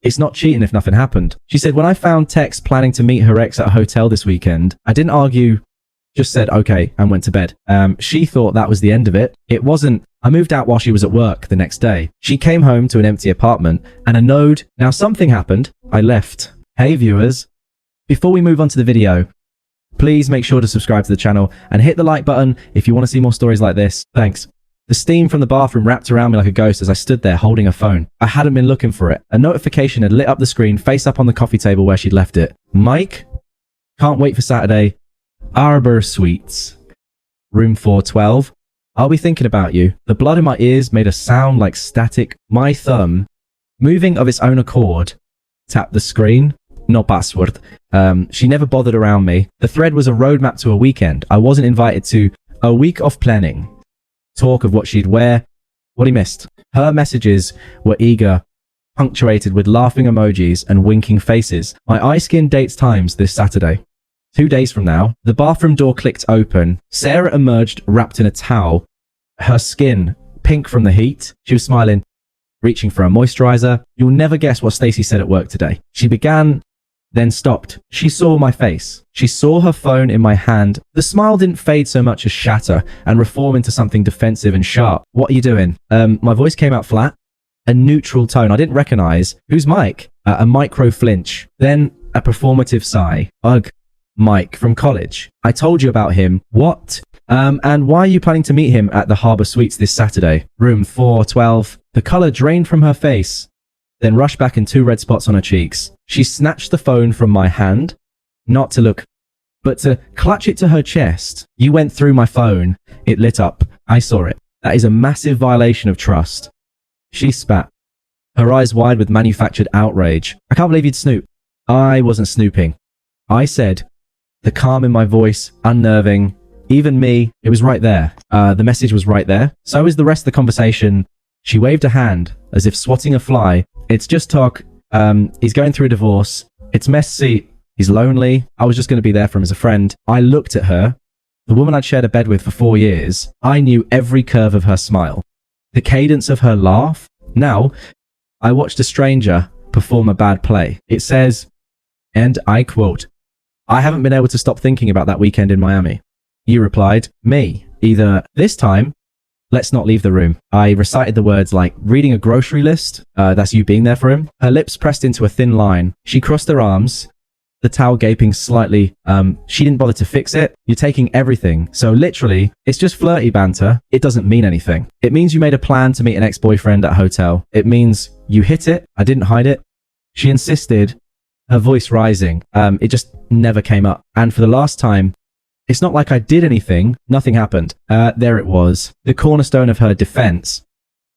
It's not cheating if nothing happened. She said, when I found Tex planning to meet her ex at a hotel this weekend, I didn't argue, just said okay and went to bed. She thought that was the end of it. It wasn't. I moved out while she was at work the next day. She came home to an empty apartment and a node. Now something happened. I left. Hey viewers, before we move on to the video, please make sure to subscribe to the channel and hit the like button if you want to see more stories like this. Thanks. The steam from the bathroom wrapped around me like a ghost as I stood there holding a phone. I hadn't been looking for it. A notification had lit up the screen face up on the coffee table where she'd left it. Mike? Can't wait for Saturday. Arbor Suites. Room 412. I'll be thinking about you. The blood in my ears made a sound like static. My thumb, moving of its own accord, tapped the screen. No password. She never bothered around me. The thread was a roadmap to a weekend. I wasn't invited to a week of planning. Talk of what she'd wear, what he missed. Her messages were eager, punctuated with laughing emojis and winking faces. My eye-skin dates times this Saturday. 2 days from now, the bathroom door clicked open. Sarah emerged wrapped in a towel, her skin pink from the heat. She was smiling, reaching for a moisturizer. You'll never guess what Stacey said at work today. She began, then stopped. She saw my face. She saw her phone in my hand. The smile didn't fade so much as shatter and reform into something defensive and sharp. What are you doing? My voice came out flat, a neutral tone I didn't recognize. Who's Mike? A micro flinch, then a performative sigh. Ugh, Mike from college. I told you about him. What? And why are you planning to meet him at the Harbor Suites this Saturday? Room 412. The color drained from her face, then rushed back in 2 red spots on her cheeks. She snatched the phone from my hand, not to look, but to clutch it to her chest. You went through my phone. It lit up. I saw it. That is a massive violation of trust. She spat, her eyes wide with manufactured outrage. I can't believe you'd snoop. I wasn't snooping. I said, the calm in my voice, unnerving. Even me, it was right there. The message was right there. So is the rest of the conversation. She waved a hand, as if swatting a fly. It's just talk. He's going through a divorce. It's messy. He's lonely. I was just going to be there for him as a friend. I looked at her, the woman I'd shared a bed with for 4 years. I knew every curve of her smile, the cadence of her laugh. Now, I watched a stranger perform a bad play. It says, and I quote, I haven't been able to stop thinking about that weekend in Miami. You replied, me. Either this time, let's not leave the room. I recited the words like reading a grocery list. That's you being there for him. Her lips pressed into a thin line. She crossed her arms, the towel gaping slightly. She didn't bother to fix it. You're taking everything. So literally, it's just flirty banter. It doesn't mean anything. It means you made a plan to meet an ex-boyfriend at a hotel. It means you hit it. I didn't hide it. She insisted, her voice rising. It just never came up. And for the last time, it's not like I did anything. Nothing happened. There it was. The cornerstone of her defense,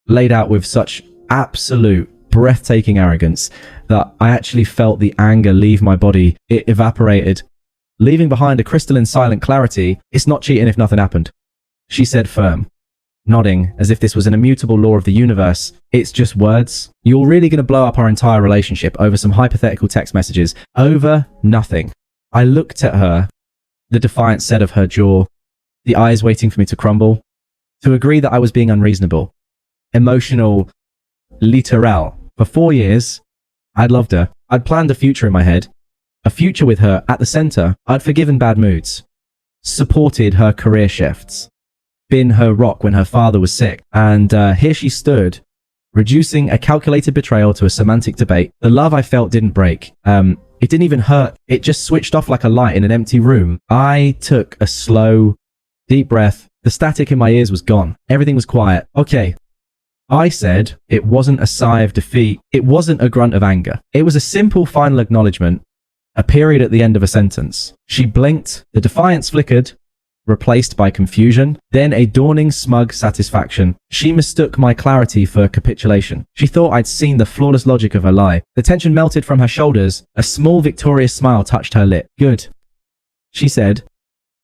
laid out with such absolute breathtaking arrogance that I actually felt the anger leave my body. It evaporated, leaving behind a crystalline silent clarity. It's not cheating if nothing happened. She said firm, nodding as if this was an immutable law of the universe. It's just words. You're really going to blow up our entire relationship over some hypothetical text messages. Over nothing. I looked at her, the defiant set of her jaw, the eyes waiting for me to crumble, to agree that I was being unreasonable, emotional, literal. For 4 years, I'd loved her. I'd planned a future in my head, a future with her at the center. I'd forgiven bad moods, supported her career shifts, been her rock when her father was sick. And here she stood, reducing a calculated betrayal to a semantic debate. The love I felt didn't break. It didn't even hurt. It just switched off like a light in an empty room. I took a slow, deep breath. The static in my ears was gone. Everything was quiet. Okay. I said it wasn't a sigh of defeat. It wasn't a grunt of anger. It was a simple final acknowledgement, a period at the end of a sentence. She blinked. The defiance flickered, replaced by confusion, then a dawning smug satisfaction. She mistook my clarity for capitulation. She thought I'd seen the flawless logic of her lie. The tension melted from her shoulders. A small victorious smile touched her lip. Good, she said,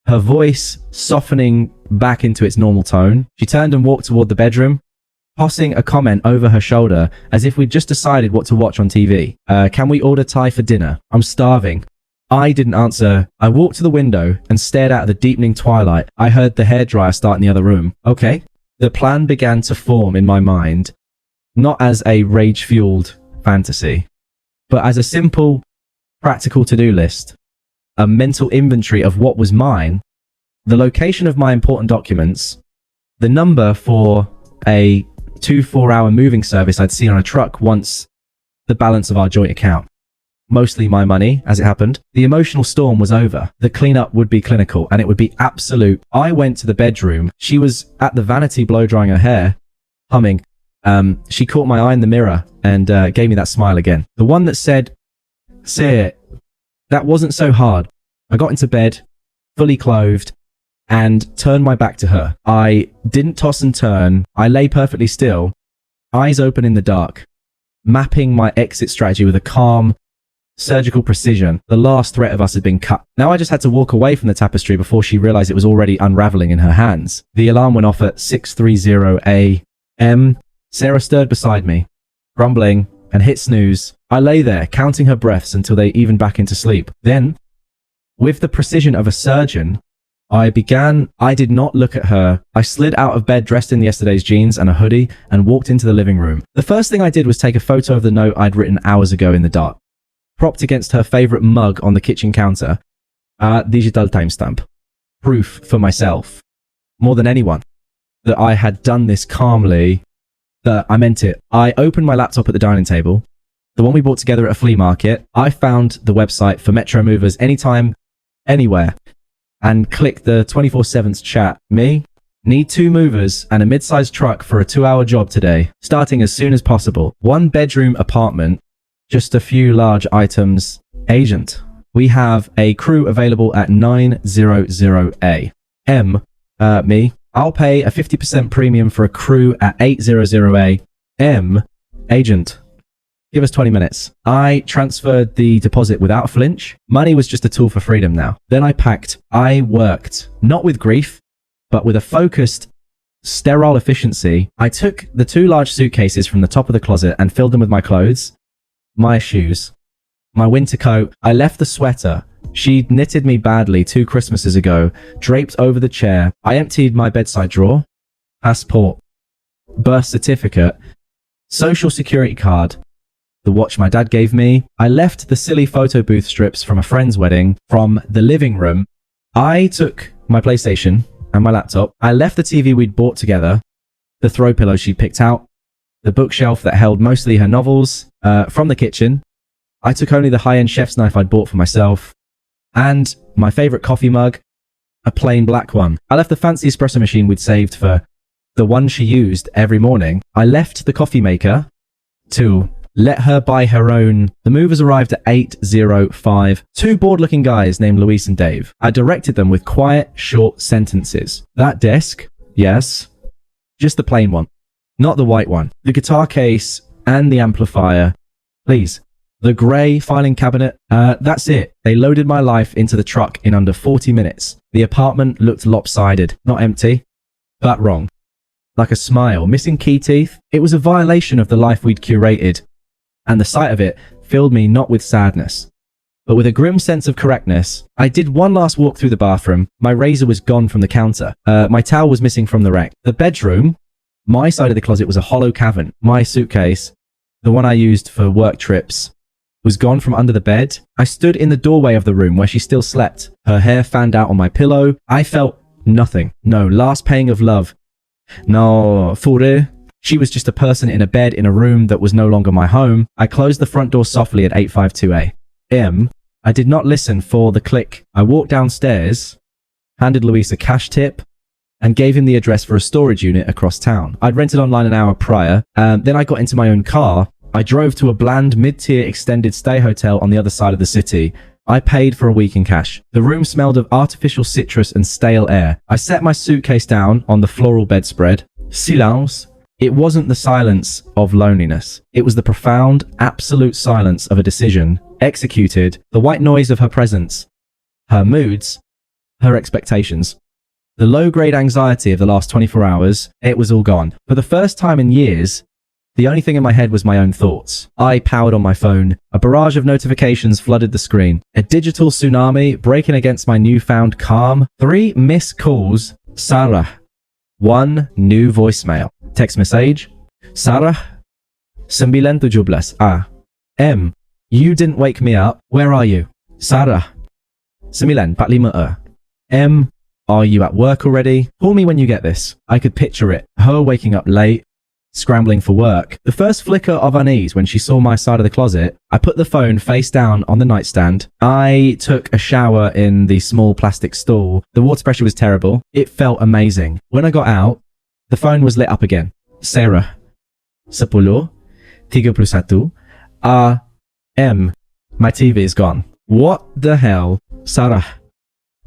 her voice softening back into its normal tone. She turned and walked toward the bedroom, tossing a comment over her shoulder as if we'd just decided what to watch on TV. Can we order Thai for dinner? I'm starving. I didn't answer. I walked to the window and stared out at the deepening twilight. I heard the hairdryer start in the other room. Okay. The plan began to form in my mind, not as a rage-fueled fantasy, But as a simple, practical to-do list, a mental inventory of what was mine, the location of my important documents, the number for a 2-4 hour moving service I'd seen on a truck once, the balance of our joint account. Mostly my money, as it happened. The emotional storm was over. The cleanup would be clinical, and it would be absolute. I went to the bedroom. She was at the vanity blow drying her hair, humming. She caught my eye in the mirror and gave me that smile again. The one that said, "Say it." That wasn't so hard. I got into bed, fully clothed, and turned my back to her. I didn't toss and turn. I lay perfectly still, eyes open in the dark, mapping my exit strategy with a calm, surgical precision. The last threat of us had been cut. Now I just had to walk away from the tapestry before she realized it was already unraveling in her hands. The alarm went off at 6:30 a.m. Sarah stirred beside me, grumbling, and hit snooze. I lay there, counting her breaths until they evened back into sleep. Then, with the precision of a surgeon, I did not look at her. I slid out of bed dressed in yesterday's jeans and a hoodie and walked into the living room. The first thing I did was take a photo of the note I'd written hours ago in the dark, propped against her favorite mug on the kitchen counter. Digital timestamp. Proof for myself, more than anyone, that I had done this calmly, that I meant it. I opened my laptop at the dining table, the one we bought together at a flea market. I found the website for Metro Movers anytime, anywhere, and clicked the 24/7 chat. Me? Need 2 movers and a mid-sized truck for a 2-hour job today, starting as soon as possible. 1-bedroom apartment, just a few large items. Agent. We have a crew available at 900 a.m. Me. I'll pay a 50% premium for a crew at 800 a.m. Agent. Give us 20 minutes. I transferred the deposit without a flinch. Money was just a tool for freedom now. Then I packed. I worked, not with grief, but with a focused, sterile efficiency. I took the 2 large suitcases from the top of the closet and filled them with my clothes, my shoes, my winter coat. I left the sweater she'd knitted me badly 2 Christmases ago draped over the chair. I emptied my bedside drawer, passport, birth certificate, social security card, the watch my dad gave me. I left the silly photo booth strips from a friend's wedding from the living room. I took my PlayStation and my laptop. I left the TV we'd bought together, the throw pillow she picked out, the bookshelf that held mostly her novels, from the kitchen. I took only the high-end chef's knife I'd bought for myself, and my favorite coffee mug, a plain black one. I left the fancy espresso machine we'd saved for the one she used every morning. I left the coffee maker to let her buy her own. The movers arrived at 8:05. 2 bored-looking guys named Luis and Dave. I directed them with quiet, short sentences. That desk, yes, just the plain one, not the white one. The guitar case and the amplifier, please. The grey filing cabinet, that's it. They loaded my life into the truck in under 40 minutes. The apartment looked lopsided, not empty, but wrong. Like a smile, missing key teeth. It was a violation of the life we'd curated, and the sight of it filled me not with sadness, but with a grim sense of correctness. I did one last walk through the bathroom. My razor was gone from the counter. My towel was missing from the rack. The bedroom, my side of the closet, was a hollow cavern. My suitcase, the one I used for work trips, was gone from under the bed. I stood in the doorway of the room where she still slept, her hair fanned out on my pillow. I felt nothing. No last pang of love. No fure. She was just a person in a bed in a room that was no longer my home. I closed the front door softly at 8:52 a.m. I did not listen for the click. I walked downstairs, handed Luis a cash tip, and gave him the address for a storage unit across town. I'd rented online an hour prior. Then I got into my own car. I drove to a bland mid-tier extended stay hotel on the other side of the city. I paid for a week in cash. The room smelled of artificial citrus and stale air. I set my suitcase down on the floral bedspread. Silence. It wasn't the silence of loneliness. It was the profound, absolute silence of a decision executed, the white noise of her presence, her moods, her expectations. The low-grade anxiety of the last 24 hours, it was all gone. For the first time in years, the only thing in my head was my own thoughts. I powered on my phone. A barrage of notifications flooded the screen. A digital tsunami breaking against my newfound calm. 3 missed calls. Sarah. 1 new voicemail. Text message. Sarah. 9:17 a.m. You didn't wake me up. Where are you? Sarah. 9:45. Are you at work already? Call me when you get this. I could picture it. Her waking up late, scrambling for work. The first flicker of unease when she saw my side of the closet, I put the phone face down on the nightstand. I took a shower in the small plastic stall. The water pressure was terrible. It felt amazing. When I got out, the phone was lit up again. Sarah. 10:31 AM. My TV is gone. What the hell? Sarah.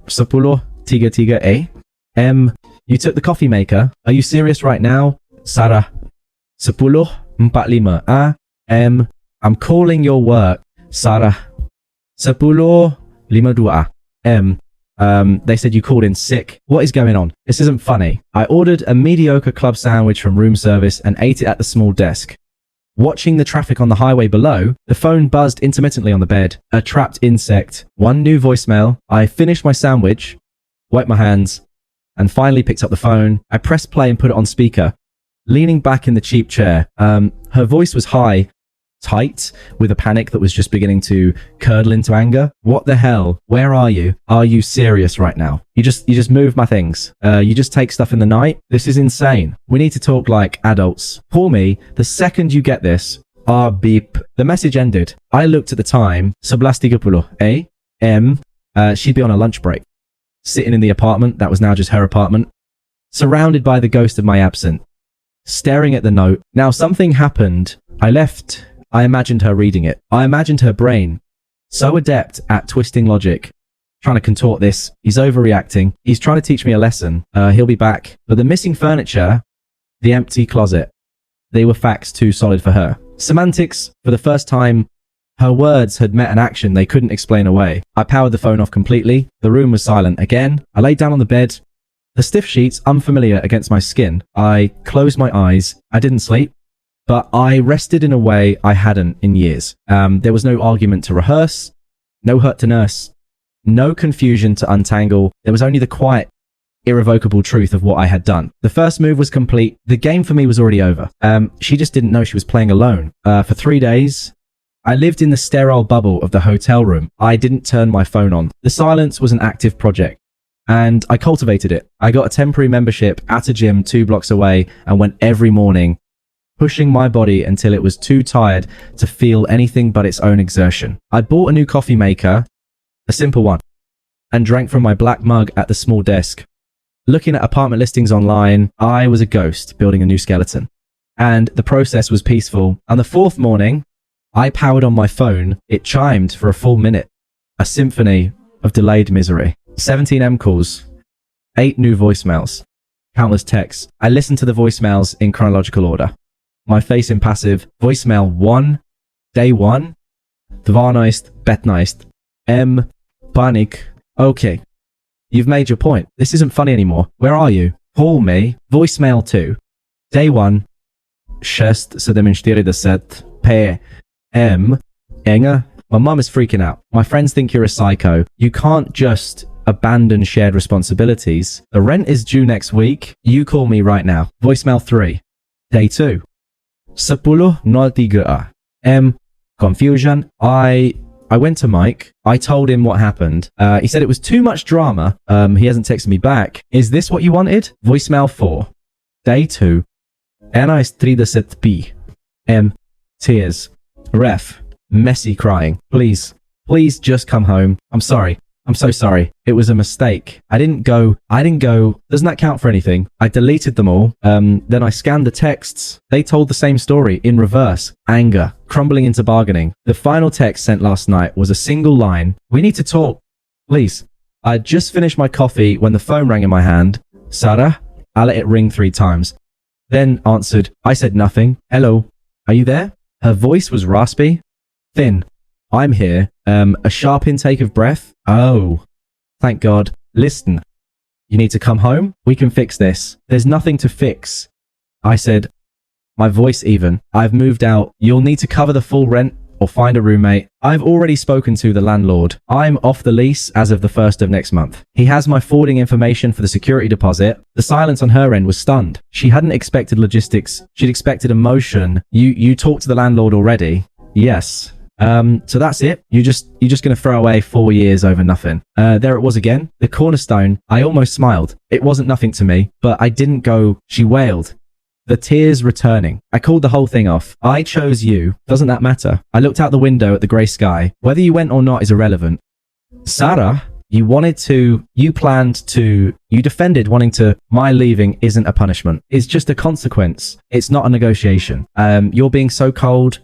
10:33 AM. You took the coffee maker? Are you serious right now? Sarah. 10:45 AM. I'm calling your work. Sarah. 10:52 AM. They said you called in sick. What is going on? This isn't funny. I ordered a mediocre club sandwich from room service and ate it at the small desk. Watching the traffic on the highway below, the phone buzzed intermittently on the bed. A trapped insect. One new voicemail. I finished my sandwich, wiped my hands, and finally picked up the phone. I pressed play and put it on speaker. Leaning back in the cheap chair, her voice was high, tight, with a panic that was just beginning to curdle into anger. What the hell? Where are you? Are you serious right now? You just move my things. You just take stuff in the night? This is insane. We need to talk like adults. Call me the second you get this. Beep. The message ended. I looked at the time. 11:30 AM. She'd be on a lunch break. Sitting in the apartment that was now just her apartment. Surrounded by the ghost of my absent. Staring at the note. Now something happened. I left. I imagined her reading it. I imagined her brain. So adept at twisting logic. Trying to contort this. He's overreacting. He's trying to teach me a lesson. He'll be back. But the missing furniture, the empty closet, they were facts too solid for her. Semantics, for the first time, her words had met an action they couldn't explain away. I powered the phone off completely. The room was silent again. I laid down on the bed. The stiff sheets unfamiliar against my skin. I closed my eyes. I didn't sleep, but I rested in a way I hadn't in years. There was no argument to rehearse, no hurt to nurse, no confusion to untangle. There was only the quiet, irrevocable truth of what I had done. The first move was complete. The game for me was already over. She just didn't know she was playing alone. For 3 days, I lived in the sterile bubble of the hotel room. I didn't turn my phone on. The silence was an active project, and I cultivated it. I got a temporary membership at a gym 2 blocks away and went every morning, pushing my body until it was too tired to feel anything but its own exertion. I bought a new coffee maker, a simple one, and drank from my black mug at the small desk. Looking at apartment listings online, I was a ghost building a new skeleton. And the process was peaceful. On the 4th morning, I powered on my phone. It chimed for a full minute. A symphony of delayed misery. 17 M calls. 8 new voicemails. Countless texts. I listened to the voicemails in chronological order. My face impassive. Voicemail 1. Day 1. 12, 15. Panic. Okay. You've made your point. This isn't funny anymore. Where are you? Call me. Voicemail 2. Day 1. 6:47 PM. Inga. My mum is freaking out. My friends think you're a psycho. You can't just abandon shared responsibilities. The rent is due next week. You call me right now. Voicemail 3. Day 2. 10:03 AM. Confusion. I went to Mike. I told him what happened. He said it was too much drama. He hasn't texted me back. Is this what you wanted? Voicemail 4. Day 2. 11:30 PM. Tears. Ref. Messy crying. Please just come home. I'm sorry. I'm so sorry. It was a mistake. I didn't go. Doesn't that count for anything? I deleted them all. Then I scanned the texts. They told the same story in reverse. Anger, crumbling into bargaining. The final text sent last night was a single line. We need to talk. Please. I had just finished my coffee when the phone rang in my hand. Sarah? I let it ring 3 times. Then answered. I said nothing. Hello. Are you there? Her voice was raspy. Thin. I'm here. A sharp intake of breath. Oh, thank God. Listen, you need to come home. We can fix this. There's nothing to fix. I said, my voice even. I've moved out. You'll need to cover the full rent or find a roommate. I've already spoken to the landlord. I'm off the lease as of the 1st of next month. He has my forwarding information for the security deposit. The silence on her end was stunned. She hadn't expected logistics. She'd expected emotion. You talked to the landlord already? Yes. So that's it. You're just going to throw away 4 years over nothing. There it was again. The cornerstone. I almost smiled. It wasn't nothing to me, but I didn't go, she wailed. The tears returning. I called the whole thing off. I chose you. Doesn't that matter? I looked out the window at the grey sky. Whether you went or not is irrelevant. Sarah, you defended wanting to, my leaving isn't a punishment. It's just a consequence. It's not a negotiation. You're being so cold.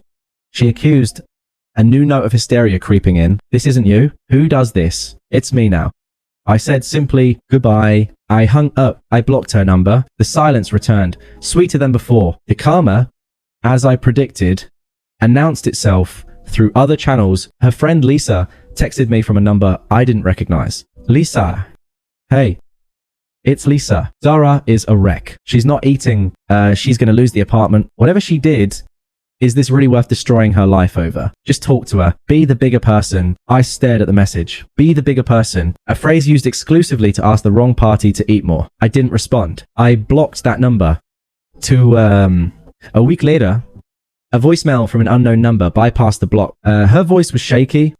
She accused, a new note of hysteria creeping in. This isn't you. Who does this? It's me now. I said simply, goodbye. I hung up. I blocked her number. The silence returned, sweeter than before. The karma, as I predicted, announced itself through other channels. Her friend Lisa texted me from a number I didn't recognize. Lisa. Hey. It's Lisa. Zara is a wreck. She's not eating. She's going to lose the apartment. Whatever she did, is this really worth destroying her life over? Just talk to her. Be the bigger person. I stared at the message. Be the bigger person. A phrase used exclusively to ask the wrong party to eat more. I didn't respond. I blocked that number. A week later, a voicemail from an unknown number bypassed the block. Her voice was shaky,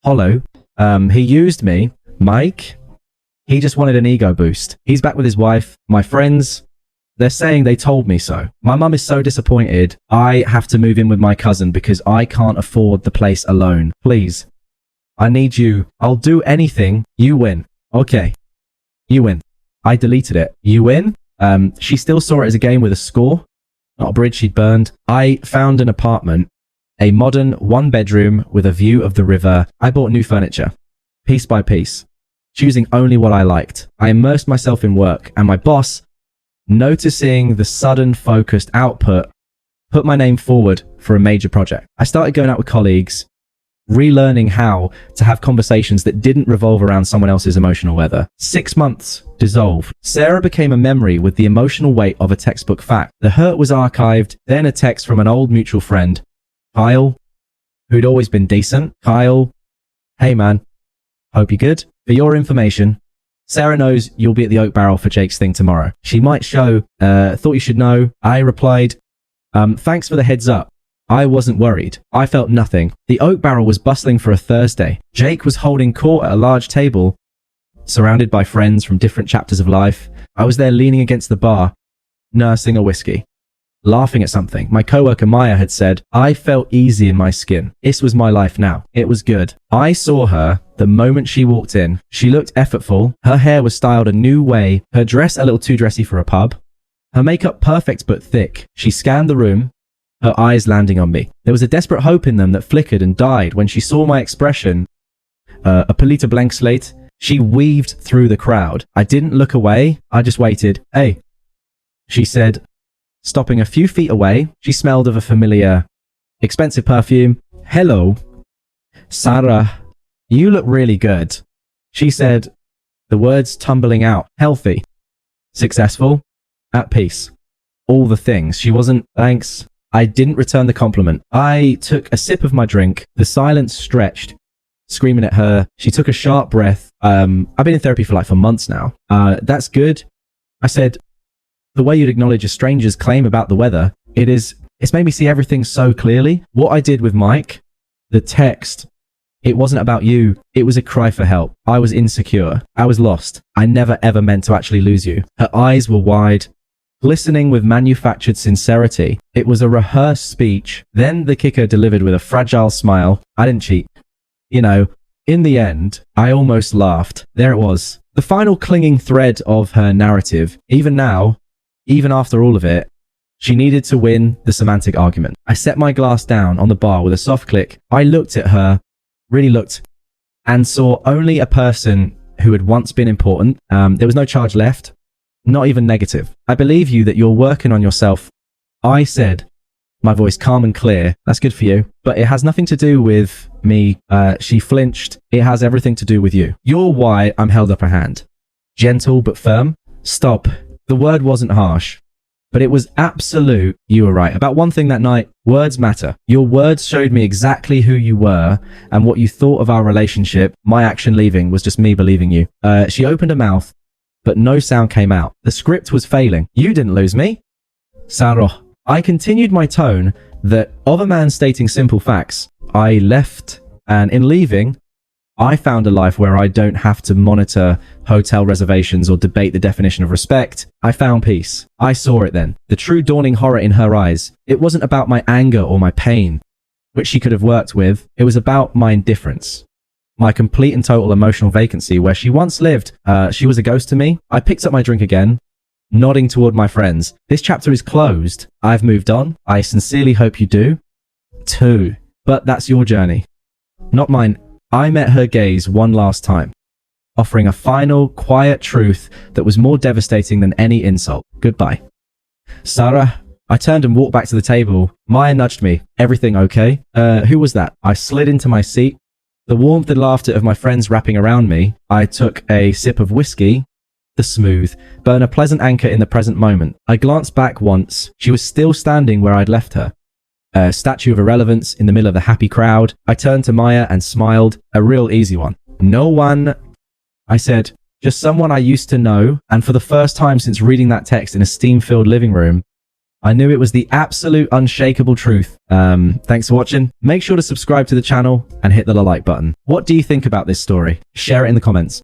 hollow. He used me. Mike? He just wanted an ego boost. He's back with his wife. My friends, they're saying they told me so. My mum is so disappointed. I have to move in with my cousin because I can't afford the place alone. Please. I need you. I'll do anything. You win. Okay. You win. I deleted it. You win? She still saw it as a game with a score, not a bridge she'd burned. I found an apartment, a modern 1-bedroom with a view of the river. I bought new furniture, piece by piece, choosing only what I liked. I immersed myself in work, and my boss, noticing the sudden focused output, put my name forward for a major project. I started going out with colleagues, relearning how to have conversations that didn't revolve around someone else's emotional weather. 6 months dissolved. Sarah became a memory with the emotional weight of a textbook fact. The hurt was archived, then a text from an old mutual friend, Kyle, who'd always been decent. Kyle, hey man, hope you're good. For your information, Sarah knows you'll be at the Oak Barrel for Jake's thing tomorrow. She might show, thought you should know. I replied, thanks for the heads up. I wasn't worried. I felt nothing. The Oak Barrel was bustling for a Thursday. Jake was holding court at a large table, surrounded by friends from different chapters of life. I was there leaning against the bar, nursing a whiskey, laughing at something. My coworker Maya had said, I felt easy in my skin. This was my life now. It was good. I saw her the moment she walked in. She looked effortful. Her hair was styled a new way. Her dress a little too dressy for a pub. Her makeup perfect but thick. She scanned the room, her eyes landing on me. There was a desperate hope in them that flickered and died when she saw my expression. A Polita blank slate. She weaved through the crowd. I didn't look away. I just waited. Hey, she said, stopping a few feet away. She smelled of a familiar, expensive perfume. Hello, Sarah, you look really good. She said, the words tumbling out. Healthy, successful, at peace. All the things. She wasn't, thanks. I didn't return the compliment. I took a sip of my drink. The silence stretched, screaming at her. She took a sharp breath. I've been in therapy for months now. That's good. I said, the way you'd acknowledge a stranger's claim about the weather, it's made me see everything so clearly. What I did with Mike, the text, it wasn't about you. It was a cry for help. I was insecure. I was lost. I never ever meant to actually lose you. Her eyes were wide, glistening with manufactured sincerity. It was a rehearsed speech. Then the kicker delivered with a fragile smile. I didn't cheat. You know, in the end, I almost laughed. There it was. The final clinging thread of her narrative. Even now, even after all of it, she needed to win the semantic argument. I set my glass down on the bar with a soft click. I looked at her, really looked, and saw only a person who had once been important. There was no charge left, not even negative. I believe you that you're working on yourself. I said, my voice calm and clear. That's good for you, but it has nothing to do with me. She flinched. It has everything to do with you. You're why I'm held up a hand. Gentle but firm. Stop. The word wasn't harsh, but it was absolute. You were right about one thing that night. Words matter. Your words showed me exactly who you were and what you thought of our relationship. My action leaving was just me believing you. She opened her mouth, but no sound came out. The script was failing. You didn't lose me. Sarah. I continued my tone that of a man stating simple facts. I left, and in leaving, I found a life where I don't have to monitor hotel reservations or debate the definition of respect. I found peace. I saw it then. The true dawning horror in her eyes. It wasn't about my anger or my pain, which she could have worked with. It was about my indifference. My complete and total emotional vacancy where she once lived. She was a ghost to me. I picked up my drink again, nodding toward my friends. This chapter is closed. I've moved on. I sincerely hope you do, too. But that's your journey, not mine. I met her gaze one last time, offering a final, quiet truth that was more devastating than any insult. Goodbye. Sarah. I turned and walked back to the table. Maya nudged me. Everything okay? Who was that? I slid into my seat. The warmth and laughter of my friends wrapping around me. I took a sip of whiskey. The smooth, burn a pleasant anchor in the present moment. I glanced back once. She was still standing where I'd left her. A statue of irrelevance in the middle of the happy crowd. I turned to Maya and smiled. A real easy one. No one, I said, just someone I used to know. And for the first time since reading that text in a steam-filled living room, I knew it was the absolute unshakable truth. Thanks for watching. Make sure to subscribe to the channel and hit the like button. What do you think about this story? Share it in the comments.